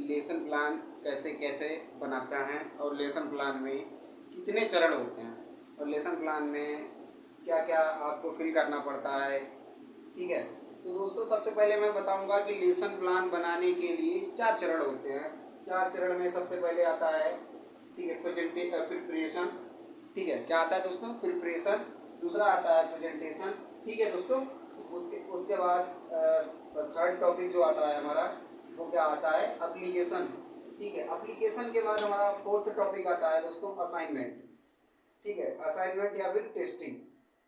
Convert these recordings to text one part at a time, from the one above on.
Lesson plan कैसे कैसे बनाता है और लेसन प्लान में कितने चरण होते हैं और लेसन प्लान में क्या क्या आपको फिल करना पड़ता है। ठीक है, तो दोस्तों सबसे पहले मैं बताऊंगा कि लेसन प्लान बनाने के लिए 4 चरण होते हैं। 4 चरण में सबसे पहले आता है, ठीक है, प्रिपरेशन। ठीक है, क्या आता है दोस्तों? प्रिपरेशन। दूसरा आता है प्रेजेंटेशन। ठीक है दोस्तों, उसके उसके बाद थर्ड टॉपिक जो आता है हमारा वो क्या आता है? एप्लीकेशन। ठीक है, एप्लीकेशन के बाद हमारा फोर्थ टॉपिक आता है दोस्तों असाइनमेंट। ठीक है, असाइनमेंट या फिर टेस्टिंग।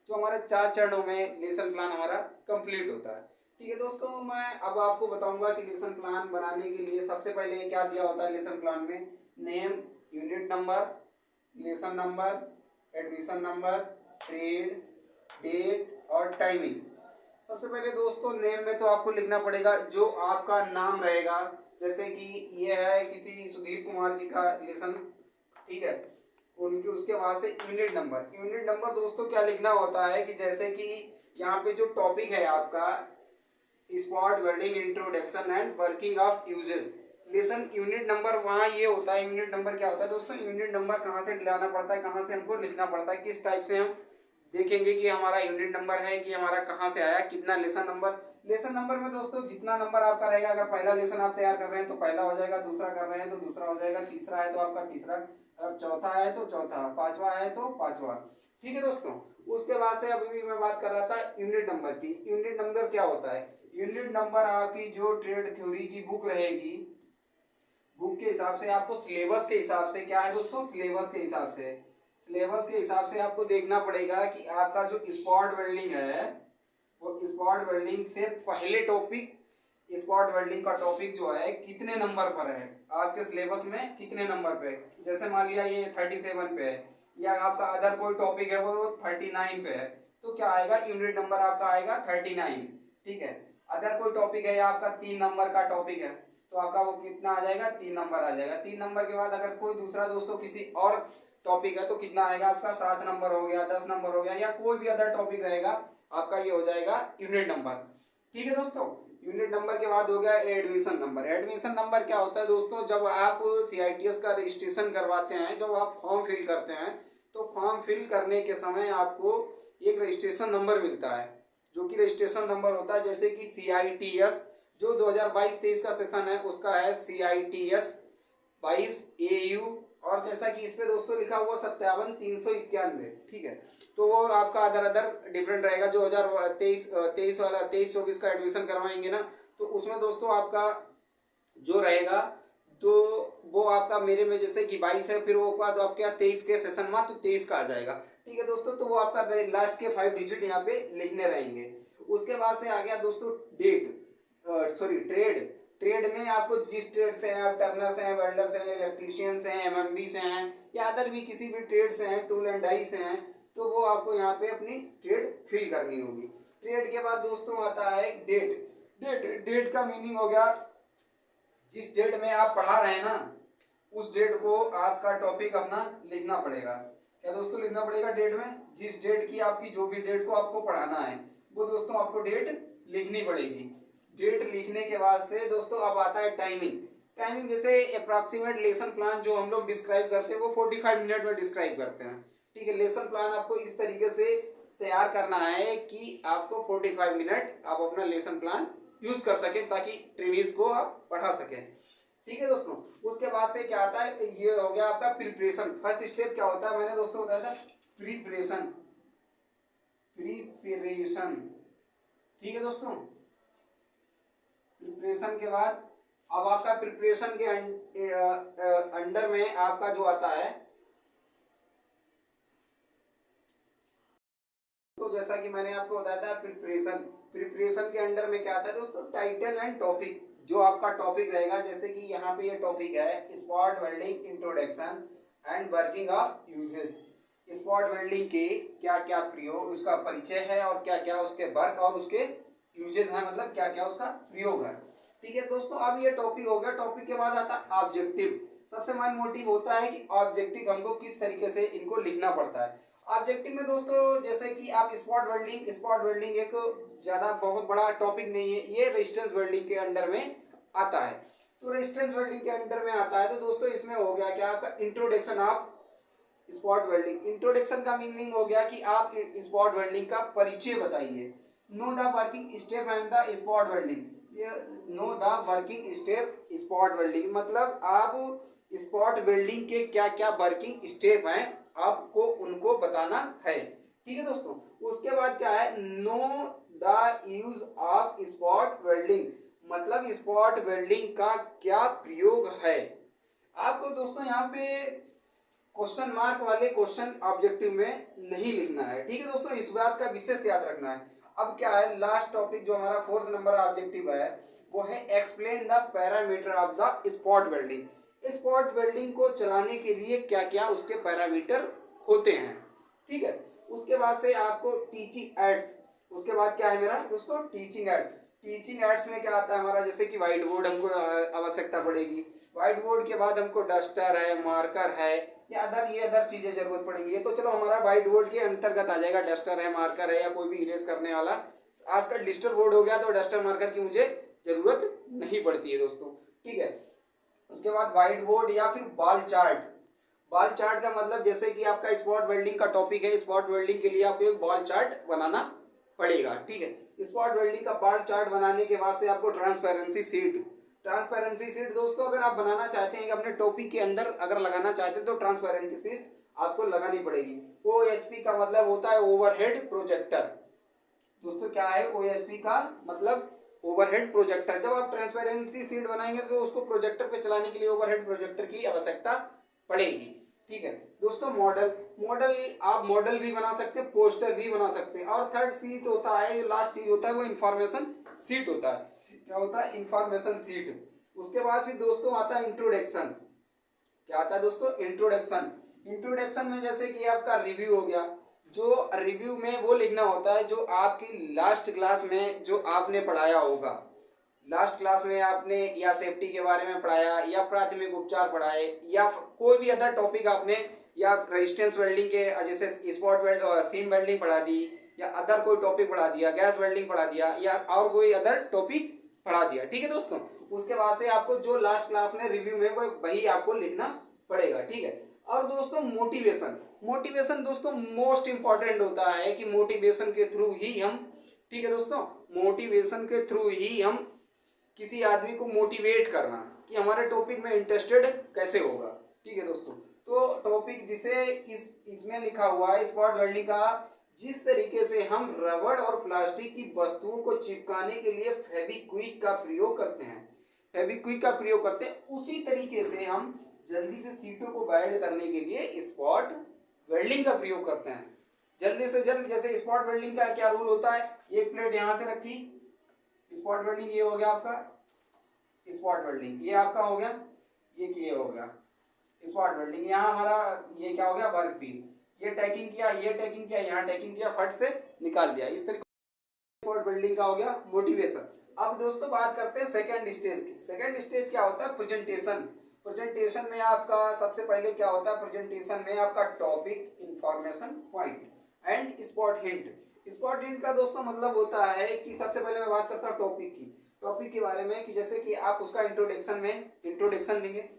जो हमारे 4 चरणों में लेसन प्लान हमारा कंप्लीट होता है। ठीक है दोस्तों, मैं अब आपको बताऊंगा कि लेसन प्लान बनाने के लिए सबसे पहले क्या दिया होता है लेसन प्लान में। Name, unit number, lesson number, admission number, trade, date और टाइमिंग। सबसे पहले दोस्तों नेम में तो आपको लिखना पड़ेगा जो आपका नाम रहेगा। जैसे कि ये है किसी सुधीर कुमार जी का लेसन। ठीक है, उनके उसके बाद से यूनिट नंबर। यूनिट नंबर दोस्तों क्या लिखना होता है कि जैसे कि यहाँ पे जो टॉपिक है आपका spot welding introduction and working of uses. Lesson unit number वहाँ ये होता है। यूनिट नंबर क्या होता है दोस्तों? यूनिट नंबर कहाँ से लाना पड़ता है, कहाँ से हमको लिखना पड़ता है, किस टाइप से हम देखेंगे कि हमारा यूनिट नंबर है कि हमारा कहाँ से आया, कितना लेसन नंबर। लेसन नंबर में दोस्तों जितना नंबर आपका रहेगा, अगर पहला लेसन आप तैयार कर रहे हैं तो पहला हो जाएगा, दूसरा कर रहे हैं तो दूसरा हो जाएगा, तीसरा है तो आपका तीसरा, अगर चौथा है तो चौथा, पांचवा है तो पांचवा। ठीक है दोस्तों, उसके बाद से अभी भी मैं बात कर रहा था यूनिट नंबर की। यूनिट नंबर क्या होता है? यूनिट नंबर आपकी जो ट्रेड थ्योरी की बुक रहेगी, बुक के हिसाब से आपको सिलेबस के हिसाब से क्या है दोस्तों? सिलेबस के हिसाब से, सिलेबस के हिसाब से आपको देखना पड़ेगा कि आपका जो स्पॉट वेल्डिंग है वो स्पॉट वेल्डिंग से पहले टॉपिक, स्पॉट वेल्डिंग का टॉपिक जो है कितने नंबर पर है आपके सिलेबस में, कितने नंबर पे। जैसे मान लिया ये 37 पे है या आपका अदर कोई टॉपिक है वो 39 पे है, तो क्या आएगा? यूनिट नंबर आपका आएगा 39। ठीक है, अदर कोई टॉपिक है या आपका 3 नंबर का टॉपिक है तो आपका वो कितना आ जाएगा? 3 नंबर आ जाएगा। 3 नंबर के बाद अगर कोई दूसरा दोस्तों किसी और टॉपिक है तो कितना आएगा आपका? 7 नंबर हो गया, 10 नंबर हो गया, या कोई भी अदर टॉपिक रहेगा आपका, ये हो जाएगा यूनिट नंबर। ठीक है दोस्तों, यूनिट नंबर के बाद हो गया एडमिशन नंबर। एडमिशन नंबर क्या होता है दोस्तों? जब आप CITS का रजिस्ट्रेशन करवाते हैं, जब आप फॉर्म फिल करते हैं तो फॉर्म फिल करने के समय आपको एक रजिस्ट्रेशन नंबर मिलता है, जो कि रजिस्ट्रेशन नंबर होता है। जैसे कि CITS जो 2022-23 का सेशन है उसका है CITS 22 AU, और जैसा कि इस पे दोस्तों लिखा हुआ 57-391। ठीक है, तो वो आपका अदर डिफरेंट रहेगा। जो 2023 वाला 23-24 का एडमिशन करवाएंगे ना, तो उसमें दोस्तों आपका जो रहेगा तो वो आपका मेरे में जैसे कि 22 है, फिर वो बाद आपके यहाँ 23 के सेशन में तो 23 का आ जाएगा। ठीक है दोस्तों, तो वो आपका लास्ट के 5 डिजिट यहाँ पे लिखने रहेंगे। उसके बाद से आ गया दोस्तों डेट, सॉरी ट्रेड। ट्रेड में आपको जिस ट्रेड से हैं, आप टर्नर से हैं, वेल्डर से हैं, इलेक्ट्रीशियन से हैं, MMB से हैं, या अदर भी किसी भी ट्रेड से हैं, टूल एंड डाई से हैं, तो वो आपको यहाँ पे अपनी ट्रेड फिल करनी होगी। ट्रेड के बाद दोस्तों आता है डेट। डेट का मीनिंग हो गया जिस डेट में आप पढ़ा रहे हैं ना, उस डेट को आपका टॉपिक अपना लिखना पड़ेगा। क्या दोस्तों लिखना पड़ेगा डेट में? जिस डेट की आपकी जो भी डेट को आपको पढ़ाना है वो दोस्तों आपको डेट लिखनी पड़ेगी। डेट लिखने के बाद से दोस्तों अब आता है टाइमिंग। टाइमिंग जैसे अप्रॉक्सीमेट लेसन प्लान जो हम लोग डिस्क्राइब करते हैं वो 45 मिनट में डिस्क्राइब करते हैं। ठीक है, लेसन प्लान आपको इस तरीके से तैयार करना है कि आपको 45 मिनट आप अपना लेसन प्लान यूज कर सके ताकि ट्रेनीज को आप पढ़ा सकें। ठीक है दोस्तों, उसके बाद से क्या आता है? ये हो गया आपका प्रिपरेशन। फर्स्ट स्टेप क्या होता है मैंने दोस्तों बताया था, प्रिपरेशन। प्रिपरेशन, ठीक है दोस्तों। प्रिपरेशन के बाद अब आपका प्रिपरेशन के अंडर में आपका जो आता है, तो जैसा कि मैंने आपको बताया था प्रिपरेशन। प्रिपरेशन के अंडर में क्या आता है दोस्तों? Title and topic. जो आपका टॉपिक रहेगा, जैसे कि यहाँ पे ये टॉपिक है spot welding introduction and working of uses. Spot welding के क्या क्या प्रयोग, उसका परिचय है, और क्या क्या उसके वर्क और उसके यूजेस हैं, मतलब क्या क्या उसका प्रयोग है। ठीक है दोस्तों, अब ये टॉपिक हो गया। टॉपिक के बाद आता है ऑब्जेक्टिव। सबसे मेन मोटिव होता है कि ऑब्जेक्टिव हमको किस तरीके से इनको लिखना पड़ता है। ऑब्जेक्टिव में दोस्तों जैसे कि आप स्पॉट वेल्डिंग एक ज्यादा बहुत बड़ा टॉपिक नहीं है, ये रेजिस्टेंस वेल्डिंग के अंडर में आता है। तो रेजिस्टेंस वेल्डिंग के अंडर में आता है। तो दोस्तों इसमें हो गया क्या आपका introduction of spot welding. Introduction का मीनिंग हो गया कि आप स्पॉट वेल्डिंग का परिचय बताइए। Know the working step and the spot welding. Know the working step spot welding मतलब आप स्पॉट वेल्डिंग के क्या क्या वर्किंग स्टेप हैं आपको उनको बताना है। ठीक है दोस्तों। उसके बाद क्या है, know the use of spot welding मतलब स्पॉट वेल्डिंग का क्या प्रयोग है। आपको दोस्तों यहाँ पे क्वेश्चन मार्क वाले क्वेश्चन ऑब्जेक्टिव में नहीं लिखना है। ठीक है दोस्तों, इस बात का विशेष याद रखना है। अब क्या है, लास्ट टॉपिक जो हमारा 4th नंबर ऑब्जेक्टिव है वो है explain the parameter of the spot welding. Spot welding को चलाने के लिए क्या क्या उसके पैरामीटर होते हैं। ठीक है, उसके बाद से आपको टीचिंग एड्स, उसके बाद क्या है मेरा दोस्तों टीचिंग एड्स। टीचिंग एड्स में क्या आता है हमारा, जैसे कि व्हाइट बोर्ड हमको आवश्यकता पड़ेगी। व्हाइट बोर्ड के बाद हमको डस्टर है, मार्कर है या अदर चीजें जरूरत पड़ेंगी। ये तो चलो हमारा व्हाइट बोर्ड के अंतर्गत आ जाएगा, डस्टर है, मार्कर है या कोई भी इरेज करने वाला। आजकल डिजिटल बोर्ड हो गया तो डस्टर मार्कर की मुझे जरूरत नहीं पड़ती है दोस्तों। ठीक है, उसके बाद व्हाइट बोर्ड या फिर बॉल चार्ट। बॉल चार्ट का मतलब जैसे कि आपका स्पॉट वेल्डिंग का टॉपिक है, स्पॉट वेल्डिंग के लिए आपको एक बॉल चार्ट बनाना पड़ेगा। ठीक है, स्पॉट वेल्डिंग का बॉल चार्ट बनाने के बाद से आपको ट्रांसपेरेंसी सीट। ट्रांसपेरेंसी सीट दोस्तों अगर आप बनाना चाहते हैं कि अपने टॉपिक के अंदर अगर लगाना चाहते हैं तो ट्रांसपेरेंसी सीट आपको लगानी पड़ेगी। OSP का मतलब होता है ओवरहेड प्रोजेक्टर। दोस्तों क्या है OSP का मतलब ओवरहेड प्रोजेक्टर। जब आप ट्रांसपेरेंसी सीट बनाएंगे तो उसको प्रोजेक्टर पे चलाने के लिए ओवरहेड प्रोजेक्टर की आवश्यकता पड़ेगी। ठीक है दोस्तों, मॉडल आप मॉडल भी बना सकते हैं, पोस्टर भी बना सकते हैं। और थर्ड चीज होता है, जो लास्ट चीज होता है वो इंफॉर्मेशन सीट होता है। क्या होता है, इंफॉर्मेशन सीट। उसके बाद फिर दोस्तों आता है इंट्रोडक्शन। क्या आता है दोस्तों, इंट्रोडक्शन। इंट्रोडक्शन में जैसे कि आपका रिव्यू हो गया, जो रिव्यू में वो लिखना होता है जो आपकी लास्ट क्लास में जो आपने पढ़ाया होगा। लास्ट क्लास में आपने या सेफ्टी के बारे में पढ़ाया या प्राथमिक उपचार पढ़ाए या कोई भी अदर टॉपिक आपने, या रेजिस्टेंस वेल्डिंग के जैसे स्पॉट वेल्ड सीम वेल्डिंग पढ़ा दी या अदर कोई टॉपिक पढ़ा दिया, गैस वेल्डिंग पढ़ा दिया या और कोई अदर टॉपिक पढ़ा दिया। ठीक है दोस्तों, उसके बाद से आपको जो लास्ट क्लास में रिव्यू में वही आपको लिखना पड़ेगा। ठीक है, और दोस्तों मोटिवेशन। मोटिवेशन दोस्तों मोस्ट इंपॉर्टेंट होता है कि मोटिवेशन के थ्रू ही हम, ठीक है दोस्तों, मोटिवेशन के थ्रू ही हम किसी आदमी को मोटिवेट करना कि हमारे टॉपिक में इंटरेस्टेड कैसे होगा। ठीक है दोस्तों, तो टॉपिक जिसे इसमें लिखा हुआ है स्पॉट वेल्डिंग का, जिस तरीके से हम रबड़ और प्लास्टिक की वस्तुओं को चिपकाने के लिए फेविक्विक का प्रयोग करते हैं, फेविक्विक का प्रयोग करते हैं, उसी तरीके से हम जल्दी से सीटों को वेल्ड करने के लिए स्पॉट वेल्डिंग का प्रयोग करते हैं। जल्दी से जल्द, जैसे स्पॉट वेल्डिंग का क्या रूल होता है, एक प्लेट यहाँ से रखी, स्पॉट वेल्डिंग ये हो गया आपका स्पॉट वेल्डिंग, ये आपका हो गया, ये हो गया स्पॉट वेल्डिंग। यहाँ हमारा ये क्या हो गया, वर्क पीस, ये टैगिंग किया, ये टैगिंग किया, यहाँ टैगिंग किया, फट से निकाल दिया। इस तरीके स्पॉट वेल्डिंग का हो गया मोटिवेशन। अब दोस्तों बात करते हैं सेकंड स्टेज की। सेकंड स्टेज क्या होता है, प्रेजेंटेशन। प्रेजेंटेशन में आपका सबसे पहले क्या होता है, प्रेजेंटेशन में आपका topic, information, point and spot hint. Spot hint का दोस्तों मतलब होता है कि सबसे पहले मैं बात करता हूँ टॉपिक की, टॉपिक के बारे में, कि जैसे कि आप उसका इंट्रोडक्शन में इंट्रोडक्शन देंगे,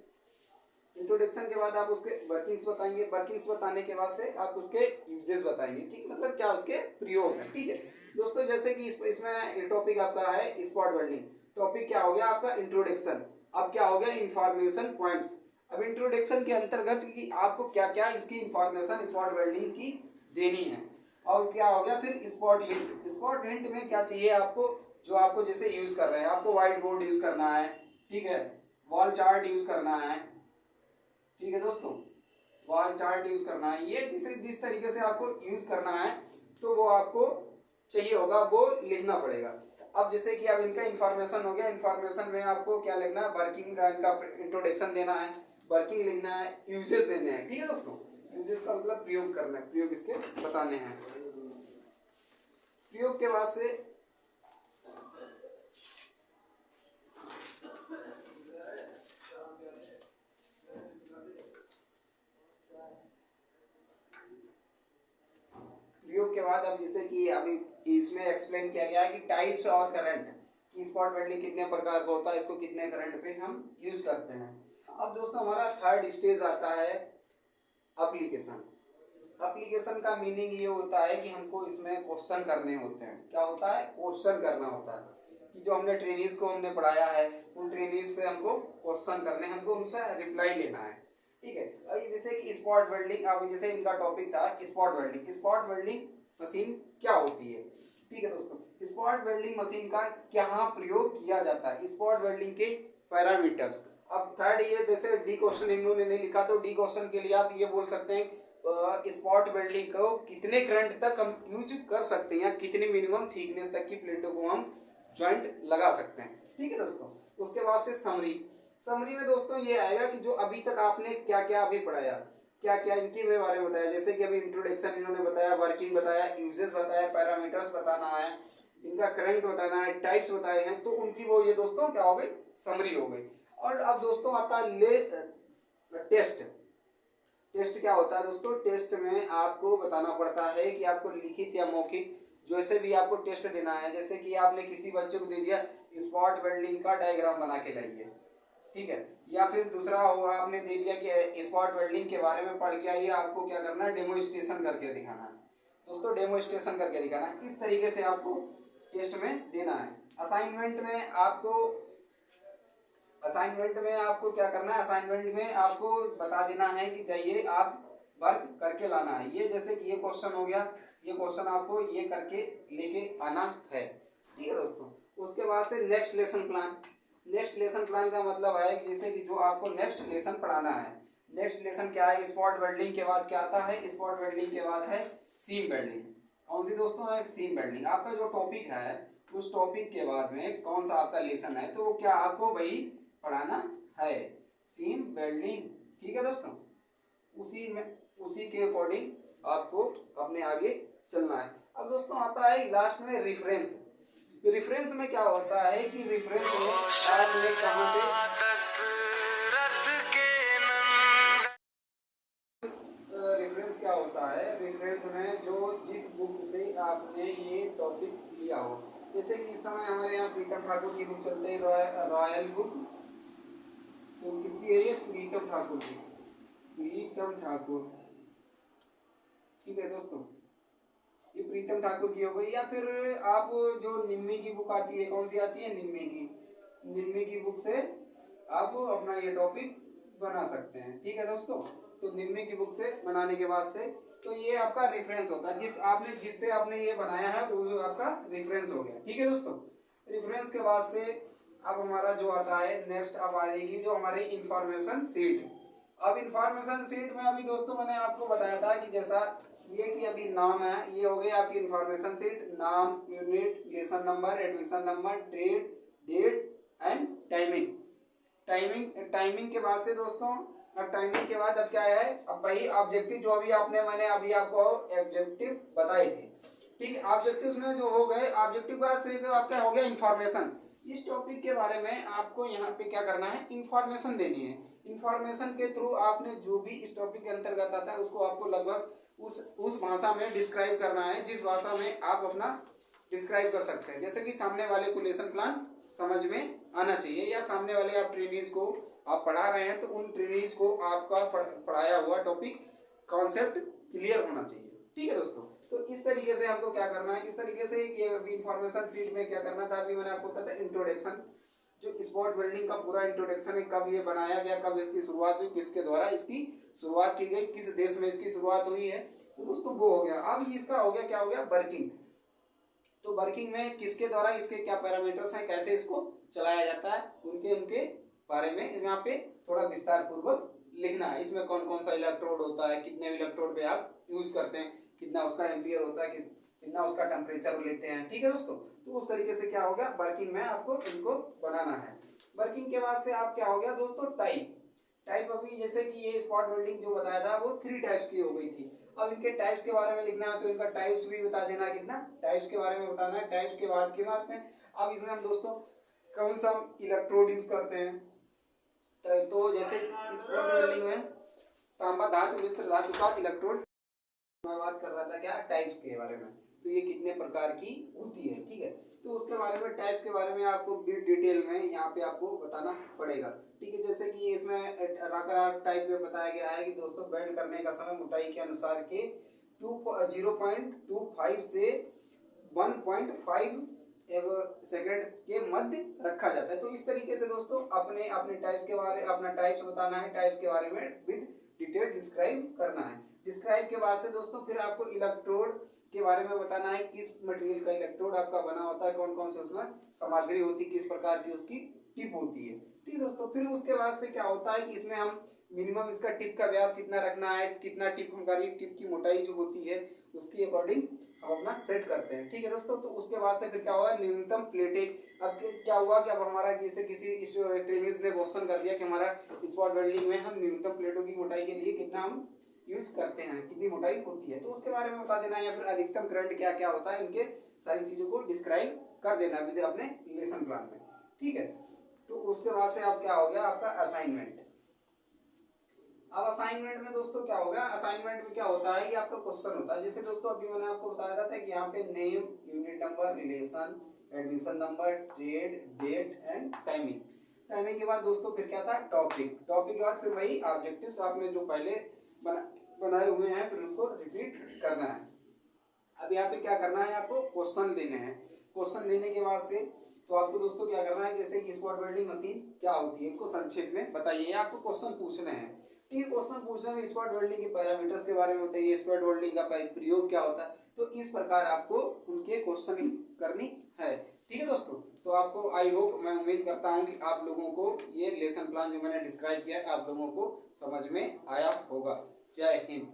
इंट्रोडक्शन के बाद आप उसके वर्किंग्स बताएंगे, वर्किंग्स बताने के बाद से आप उसके यूजेस बताएंगे कि मतलब क्या उसके प्रयोग है। ठीक है दोस्तों, जैसे कि इसमें टॉपिक आपका है स्पॉट वेल्डिंग, टॉपिक क्या हो गया आपका इंट्रोडक्शन। अब क्या हो गया, इंफॉर्मेशन पॉइंट्स। अब इंट्रोडक्शन के अंतर्गत कि आपको क्या क्या इसकी इंफॉर्मेशन स्पॉट वेल्डिंग की देनी है। और क्या हो गया फिर स्पॉट हिंट। स्पॉट हिंट में क्या चाहिए आपको, जो आपको जैसे यूज कर रहे हैं, आपको व्हाइट बोर्ड यूज करना है, ठीक है, वॉल चार्ट यूज करना है, ठीक है दोस्तों, वॉल चार्ट यूज करना है, ये जिस तरीके से आपको यूज करना है तो वो आपको चाहिए होगा, वो लिखना पड़ेगा। अब जैसे कि अब इनका इंफॉर्मेशन हो गया, इंफॉर्मेशन में आपको क्या लिखना है, वर्किंग का इनका इंट्रोडक्शन देना है, वर्किंग लिखना है, यूजेस देने हैं। ठीक है दोस्तों, यूजेस का मतलब प्रयोग करना है, प्रयोग इसके बताने हैं। प्रयोग के बाद से प्रयोग के बाद अब जैसे कि अभी इसमें एक्सप्लेन किया गया है कि टाइप्स और करंट, कि स्पॉट वेल्डिंग कितने प्रकार का होता है, इसको कितने करंट पे हम यूज करते हैं। अब दोस्तों हमारा थर्ड स्टेज आता है एप्लीकेशन। एप्लीकेशन का मीनिंग ये होता है कि हमको इसमें क्वेश्चन करने होते हैं। क्या होता है? क्वेश्चन करना होता है कि जो हमने ट्रेनिंग्स को हमने पढ़ाया है उन ट्रेनिंग्स से हमको क्वेश्चन करने, हमको उनसे रिप्लाई लेना है। ठीक है, अभी जैसे कि स्पॉट वेल्डिंग, अब जैसे इनका टॉपिक था spot welding. Spot welding machine क्या होती है? ठीक है दोस्तों, स्पॉट वेल्डिंग मशीन का क्या प्रयोग किया जाता है, स्पॉट वेल्डिंग के पैरामीटर्स। अब थर्ड ये जैसे डी क्वेश्चन इन्होंने नहीं लिखा, तो डी क्वेश्चन के लिए आप ये बोल सकते हैं स्पॉट वेल्डिंग को कितने करंट तक हम यूज कर सकते हैं या कितनी मिनिमम थिकनेस तक की प्लेटों को हम जॉइंट लगा सकते हैं। ठीक है दोस्तों, उसके बाद से समरी। समरी में दोस्तों ये आएगा कि जो अभी तक आपने क्या क्या अभी पढ़ाया, क्या क्या इनके बारे में बताया। जैसे कि अभी इंट्रोडक्शन इन्होंने बताया, वर्किंग बताया, यूजेस बताया, पैरामीटर्स बताना है, इनका करंट बताना है, टाइप्स बताए हैं, तो उनकी वो ये दोस्तों क्या हो गई, समरी हो गई। और अब दोस्तों आता है टेस्ट। टेस्ट क्या होता है दोस्तों? टेस्ट में आपको बताना पड़ता है कि आपको लिखित या मौखिक जैसे भी आपको टेस्ट देना है। जैसे कि आपने किसी बच्चे को दे दिया स्पॉट वेल्डिंग का डायग्राम बना के लाइए, ठीक है, या फिर दूसरा हो आपने दे दिया कि स्पॉट वेल्डिंग के बारे में पढ़ के आइए, आपको क्या करना है, डेमोस्ट्रेशन करके दिखाना है। दोस्तों डेमोस्ट्रेशन करके दिखाना है, इस तरीके से आपको टेस्ट में देना है। असाइनमेंट में आपको क्या करना है, असाइनमेंट में आपको बता देना है कि जाइए आप वर्क करके लाना है। ये जैसे कि ये क्वेश्चन हो गया, ये क्वेश्चन आपको ये करके लेके आना है। ठीक है दोस्तों, उसके बाद से next lesson plan. Next lesson plan का मतलब है कि जैसे कि जो आपको नेक्स्ट लेसन पढ़ाना है। नेक्स्ट लेसन क्या है? स्पॉट वेल्डिंग के बाद क्या आता है? स्पॉट वेल्डिंग के बाद है सीम वेल्डिंग। कौन सी दोस्तों है? Seam welding. आपका जो टॉपिक है उस टॉपिक के बाद में कौन सा आपका लेसन है, तो क्या आपको वही पढ़ाना है, सीम वेल्डिंग। ठीक है दोस्तों, उसी के अकॉर्डिंग आपको अपने आगे चलना है। अब दोस्तों आता है लास्ट में रेफरेंस। रेफरेंस में क्या होता है कि रेफरेंस में आपने कहां से रेफरेंस क्या होता है? रेफरेंस में जो जिस बुक से आपने ये टॉपिक लिया हो, जैसे कि इस समय हमारे यहाँ प्रीतम ठाकुर की बुक चलते हैं, रॉयल बुक। तो किसकी है ये? प्रीतम ठाकुर की, प्रीतम ठाकुर। ठीक है दोस्तों, ये प्रीतम ठाकुर की हो गई। या फिर आप जो निम्मी की बुक आती है, कौन सी आती है? निम्मी की बुक से आप अपना ये टॉपिक बना सकते हैं। ठीक है दोस्तों, तो निम्मी की बुक से बनाने के बाद से तो ये आपका रेफरेंस होता है, जिससे आपने ये बनाया है वो आपका रेफरेंस हो गया। ठीक है दोस्तों, रेफरेंस के बाद से अब हमारा जो आता है नेक्स्ट, अब आएगी जो हमारी इंफॉर्मेशन सीट। अब इंफॉर्मेशन सीट में अभी दोस्तों मैंने आपको बताया था कि जैसा ये कि अभी नाम है, ये हो गई आपकी इंफॉर्मेशन सीट। नाम, unit, lesson number, admission number, trade, date and timing. Timing के बाद से दोस्तों, अब टाइमिंग के बाद अब क्या है, अब वही ऑब्जेक्टिव जो मैंने अभी आपको ऑब्जेक्टिव बताए थे। ठीक है, ऑब्जेक्टिव में जो हो गए, ऑब्जेक्टिव का से तो आपका हो गया इंफॉर्मेशन। इस टॉपिक के बारे में आपको यहाँ पे क्या करना है, इंफॉर्मेशन देनी है। इंफॉर्मेशन के थ्रू आपने जो भी इस टॉपिक के अंतर्गत आता है उसको आपको लगभग उस भाषा में डिस्क्राइब करना है जिस भाषा में आप अपना डिस्क्राइब कर सकते हैं। जैसे कि सामने वाले को लेसन प्लान समझ में आना चाहिए, या सामने वाले आप ट्रेनिंग्स को आप पढ़ा रहे हैं तो उन ट्रेनिंग्स को आपका पढ़ाया हुआ टॉपिक कॉन्सेप्ट क्लियर होना चाहिए। ठीक है दोस्तों, तो इस तरीके से हमको क्या करना है, इस तरीके से ये इंफॉर्मेशन सीट में क्या करना था, अभी मैंने आपको बताया था इंट्रोडक्शन, जो स्पॉट वेल्डिंग का पूरा इंट्रोडक्शन है, कब ये बनाया गया, कब इसकी शुरुआत हुई, किसके द्वारा इसकी शुरुआत की गई, किस देश में इसकी शुरुआत हुई है, तो दोस्तों वो हो गया। अब इसका हो गया, क्या हो गया, वर्किंग। तो वर्किंग में किसके द्वारा, इसके क्या पैरामीटर्स हैं, कैसे इसको चलाया जाता है, उनके बारे में यहाँ पे थोड़ा विस्तार पूर्वक लिखना है। इसमें कौन कौन सा इलेक्ट्रोड होता है, कितने इलेक्ट्रोड पे आप यूज करते हैं, कितना उसका एम्पियर होता है, कितना उसका टेम्परेचर लेते हैं। ठीक है दोस्तों, तो उस तरीके से क्या हो गया, वर्किंग में आपको इनको बनाना है। वर्किंग के बाद से आप क्या हो गया दोस्तों, टाइप। अभी जैसे कि ये स्पॉट वेल्डिंग जो बताया था वो 3 टाइप्स की हो गई थी। अब इनके टाइप्स के बारे में लिखना है तो इनका टाइप्स भी बता देना, कितना टाइप्स के बारे में बताना है। टाइप्स के बाद में अब इसमें हम दोस्तों कौन सा इलेक्ट्रोड यूज करते हैं, तो जैसे स्पॉट वेल्डिंग में तांबा धातु, मिश्र धातु का इलेक्ट्रोड, मैं बात कर रहा था क्या, टाइप्स के बारे में, तो ये कितने प्रकार की होती है। ठीक है, तो उसके बारे में, टाइप्स के बारे में आपको डिटेल में यहाँ पे आपको बताना पड़ेगा। ठीक है, जैसे कि इसमें राकर टाइप में बताया गया है कि दोस्तों बेल्ट करने का समय मोटाई के अनुसार के 0.25 से 1.5 सेकंड के मध्य रखा जाता है। तो इस तरीके से दोस्तों अपने अपने टाइप्स के बारे, अपना टाइप्स बताना है, टाइप्स के बारे में विद डिटेल डिस्क्राइब करना है। डिस्क्राइब के बाद से दोस्तों फिर आपको इलेक्ट्रोड के बारे में बताना है, किस मटेरियल का इलेक्ट्रोड आपका बना होता है, कौन कौन से उसमें सामग्री होती है, किस प्रकार की उसकी टिप होती है। ठीक है दोस्तों, फिर उसके बाद से क्या होता है कि इसमें हम मिनिमम इसका टिप का व्यास कितना रखना है, कितना टिप हमारी टिप की मोटाई जो होती है उसके अकॉर्डिंग हम अपना सेट करते हैं। ठीक है दोस्तों, तो उसके बाद से फिर क्या होगा, न्यूनतम प्लेटेज। अब क्या हुआ कि अब हमारा जैसे किसी ट्रेनर्स ने क्वेश्चन कर दिया कि हमारा स्पॉट वेल्डिंग में हम न्यूनतम प्लेटों की मोटाई के लिए कितना हम यूज करते हैं, कितनी मोटाई होती है, तो उसके बारे में बता देना है। या फिर अधिकतम करंट क्या क्या होता है, इनके सारी चीजों को डिस्क्राइब कर देना विद अपने लेसन प्लान में। ठीक है, तो उसके बाद से अब क्या हो गया आपका असाइनमेंट। अब असाइनमेंट में दोस्तों क्या होगा, असाइनमेंट में क्या होता है कि आपका क्वेश्चन होता है। जैसे दोस्तों अभी मैंने आपको बताया था कि यहाँ पे name, unit number, relation, admission number, trade, date and timing. Timing के बाद दोस्तों फिर क्या था, टॉपिक। टॉपिक के बाद फिर वही ऑब्जेक्टिव्स आपने जो पहले बनाए हुए हैं फिर उनको रिपीट करना है। अब यहाँ पे क्या करना है, आपको क्वेश्चन देने हैं। क्वेश्चन देने के बाद से तो आपको दोस्तों क्या करना है, जैसे कि स्पॉट वेल्डिंग मशीन क्या होती है उसको संक्षेप में बताइए, आपको क्वेश्चन पूछने हैं। ठीक है, क्वेश्चन पूछने में स्पॉट वेल्डिंग के पैरामीटर्स के बारे में बताइए, स्पॉट वेल्डिंग का प्रयोग क्या होता है। तो इस प्रकार आपको उनके क्वेश्चन करनी है। ठीक है दोस्तों, तो आपको आई होप, मैं उम्मीद करता हूँ कि आप लोगों को ये लेसन प्लान जो मैंने डिस्क्राइब किया आप लोगों को समझ में आया होगा। जय हिंद।